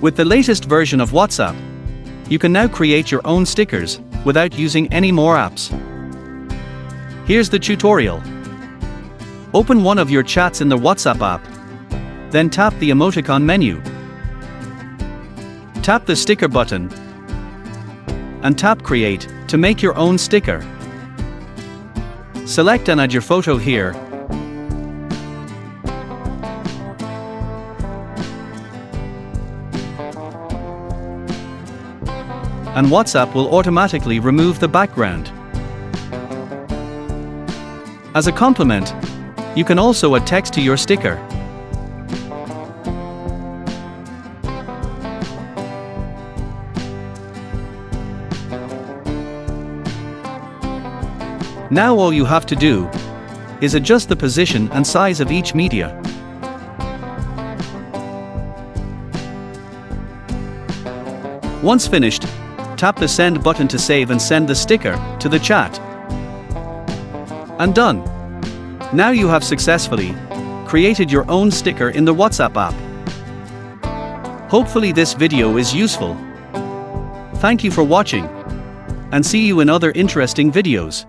With the latest version of WhatsApp, you can now create your own stickers without using any more apps. Here's the tutorial. Open one of your chats in the WhatsApp app. Then tap the emoticon menu. Tap the sticker button and tap Create to make your own sticker. Select and add your photo here. And WhatsApp will automatically remove the background. As a complement, you can also add text to your sticker. Now all you have to do is adjust the position and size of each media. Once finished, tap the send button to save and send the sticker to the chat. And done. Now you have successfully created your own sticker in the WhatsApp app. Hopefully this video is useful. Thank you for watching, and see you in other interesting videos.